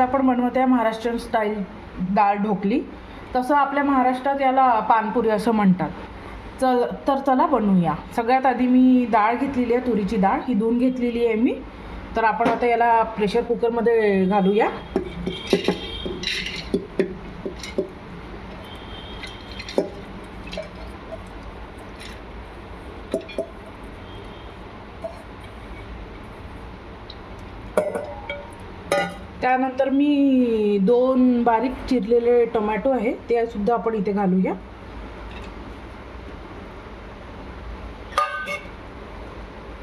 आपण बनवत आहे महाराष्ट्रीयन स्टाईल डाळ ढोकली, तसं आपल्या महाराष्ट्रात याला पानपुरी असं म्हणतात. तर चला बनवूया. सगळ्यात आधी मी डाळ घेतलेली आहे, तुरीची डाळ ही धुवून घेतलेली आहे मी. तर आपण आता याला प्रेशर कुकरमध्ये घालूया. त्यानंतर मी 2 बारीक चिरलेले टोमॅटो आहे ते सुद्धा आपण इथे घालूया.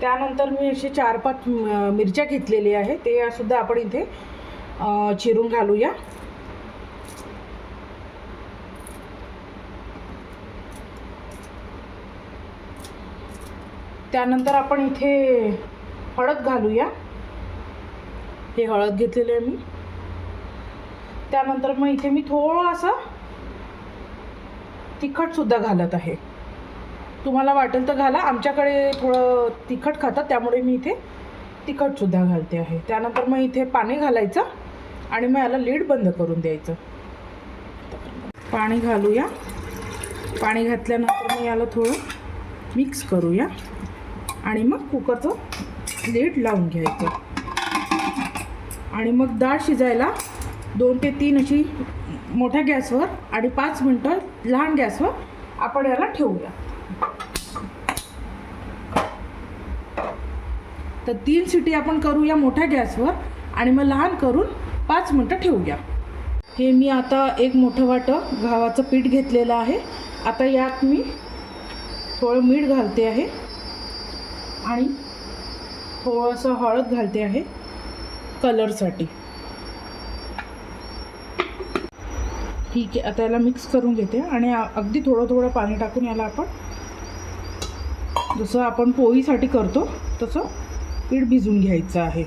त्यानंतर मी असे 4-5 मिरच्या घेतलेली आहे ते सुद्धा आपण इथे चिरून घालूया. त्यानंतर आपण इथे हळद घालूया. हे हळद घेतलेली आहे मी. त्यानंतर मग इथे मी थोडंसं तिखटसुद्धा घालत आहे. तुम्हाला वाटेल तर घाला, आमच्याकडे थोडं तिखट खातात त्यामुळे मी इथे तिखटसुद्धा घालते आहे. त्यानंतर मग इथे पाणी घालायचं आणि मग याला लीड बंद करून द्यायचं. पाणी घालूया. पाणी घातल्यानंतर मग याला थोडं मिक्स करूया आणि मग कुकरचं लीड लावून घ्यायचं. आणि मग डाळ शिजायला 2 ते 3 अशी मोठ्या गॅसवर आणि 5 मिनटं लहान गॅसवर आपण याला ठेवूया. तर 3 शिटी आपण करूया मोठ्या गॅसवर आणि मग लहान करून 5 मिनटं ठेवूया. हे मी आता एक मोठं वाटं गव्हाचं पीठ घेतलेलं आहे. आता यात मी थोडं मीठ घालते आहे आणि थोडंसं हळद घालते आहे कलरसाठी. ठीक आहे, आता याला मिक्स करून घेते आणि अगदी थोडं थोडं पाणी टाकून याला आपण जसं आपण पोळीसाठी करतो तसं पीठ भिजून घ्यायचं आहे.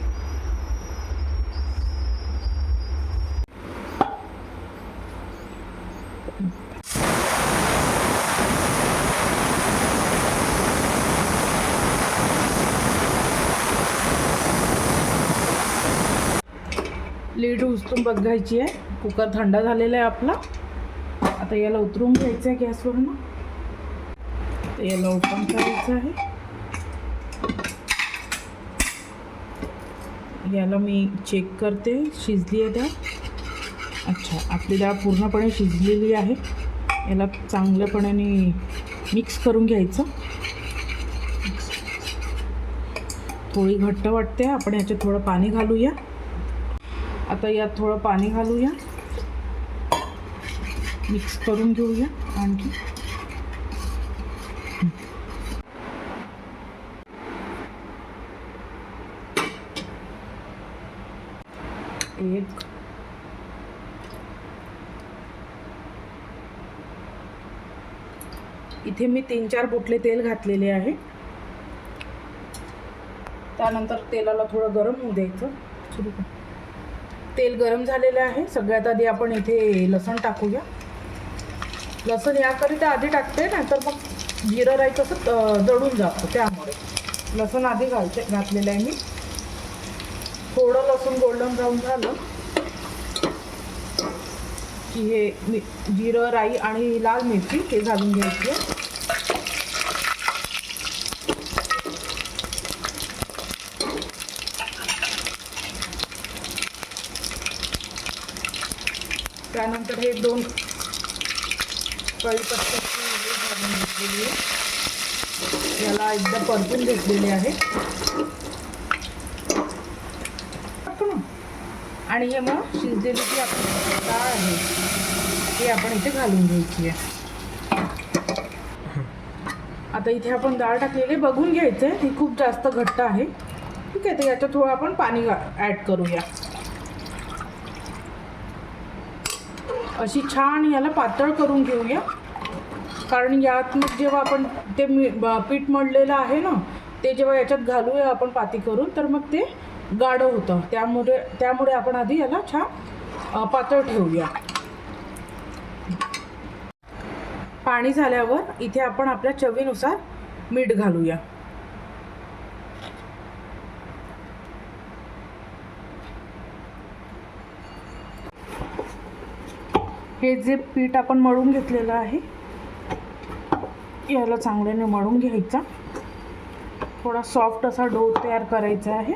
लीड उचलून बघायची आहे. कुकर थंड झालेला आहे आपला. आता याला उतरून घ्यायचं आहे गॅसवरून. तर याला ओपन करायचं आहे. याला मी चेक करते शिजली आहे डाळ. अच्छा, आपली डाळ पूर्णपणे शिजलेली आहे. याला चांगल्यापणे मिक्स करून घ्यायचं. थोडी घट्ट वाटते, आपण याच्यात थोडं पाणी घालूया. आता यात थोडं पाणी घालूया, मिक्स करून घेऊया. आणखी एक इथे मी 3-4 बुटले तेल घातलेले आहे. त्यानंतर तेलाला थोडं गरम होऊ द्यायचं. तेल गरम झालेलं आहे. सगळ्यात आधी आपण इथे लसूण टाकूया. लसूण याकरिता आधी टाकते, नाहीतर मग जिरं राई कसं जळून जातं, त्यामुळे लसूण आधी घातलेलं आहे मी. थोडं लसूण गोल्डन ब्राऊन झालं की हे जिरं राई आणि लाल मिरची हे घालून घ्यायची आहे. त्यानंतर हे 2 कढीपत्त्याची घालून घेतलेली आहे. याला एकदा परतून घेतलेले आहे आणि हे मग शिजलेली जी आपली डाळ आहे ती आपण इथे घालून घ्यायची आहे. आता इथे आपण डाळ टाकलेली बघून घ्यायचं आहे, ती खूप जास्त घट्ट आहे. ठीक आहे, तर याच्यात थोडं आपण पाणी ॲड करूया. अशी छान याला पातळ करून घेऊया. कारण यात मग जेव्हा आपण ते पीठ मळलेलं आहे ना, ते जेव्हा याच्यात घालूया आपण पाती करून, तर मग ते गाढं होतं. त्यामुळे आपण आधी याला छान पातळ ठेवूया. पाणी झाल्यावर इथे आपण आपल्या चवीनुसार मीठ घालूया. हे जे पीठ आपण मळून घेतलेलं आहे याला चांगल्याने मळून घ्यायचा. थोडा सॉफ्ट असा डो तयार करायचा आहे.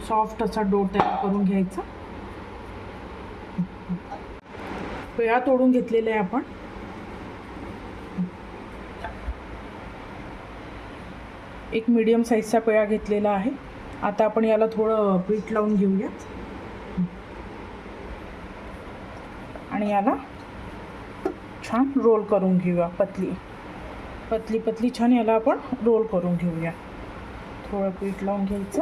सॉफ्ट असा डो तयार करून घ्यायचा. पेळा तोडून घेतलेला आहे आपण. एक मीडियम साईजचा पेळा घेतलेला आहे. आता आपण याला थोडं पीठ लावून घेऊया आणि याला छान रोल करून घेऊया. पतली पतली पतली छान याला आपण रोल करून घेऊया. थोडं पीठ लावून घ्यायचं.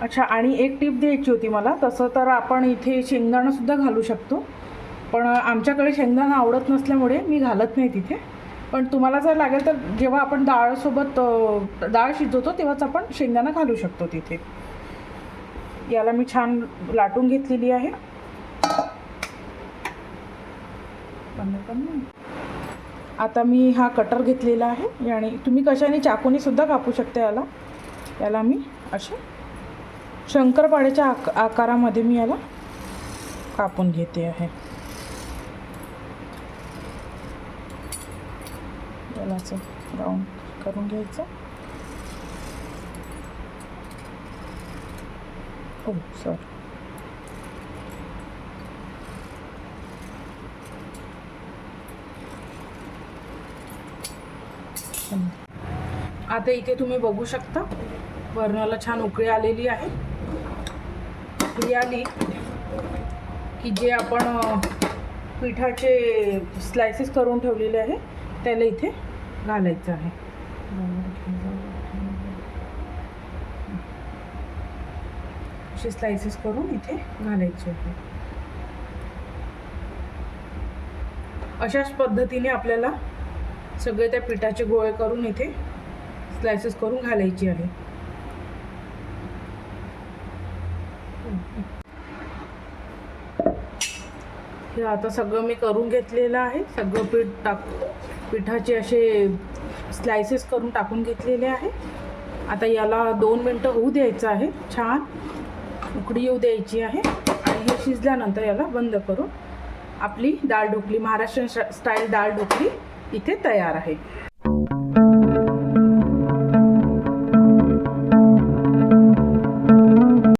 अच्छा, आणि एक टिप द्यायची होती मला. तसं तर आपण इथे शेंगदाणासुद्धा घालू शकतो, पण आमच्याकडे शेंगदाणा आवडत नसल्यामुळे मी घालत नाही तिथे. पण तुम्हाला जर लागेल तर जेव्हा आपण डाळसोबत डाळ शिजवतो तेव्हाच आपण शेंगदाणा घालू शकतो तिथे. याला मी छान लाटून घेतलेली आहे. आता मी हा कटर घेतलेला आहे आणि तुम्ही कशाने चाकूने सुद्धा कापू शकता याला. याला मी असे शंकरपाळ्याच्या आकारामध्ये मी याला कापून घेते आहे. याला असं राऊंड करून घ्यायचं. हो सर, आता इथे तुम्ही बघू शकता वरणाला छान उकळी आलेली आहे. उकळी आली की जे आपण पिठाचे स्लायसेस करून ठेवलेले आहे त्याला इथे घालायचं आहे. असे स्लायसेस करून इथे घालायचे आहे. अशाच पद्धतीने आपल्याला सगळे त्या पिठाचे गोळे करून इथे स्लायसेस करून घालायची आहे. हे आता सगळं मी करून घेतलेलं आहे. सगळं पिठाचे असे स्लायसेस करून टाकून घेतलेले आहे. आता याला 2 मिनटं होऊ द्यायचं आहे. छान उकळी येऊ द्यायची आहे आणि हे शिजल्यानंतर याला बंद करून आपली डाळ ढोकली, महाराष्ट्रीयन स्टाईल डाळ ढोकली इथे तयार आहे.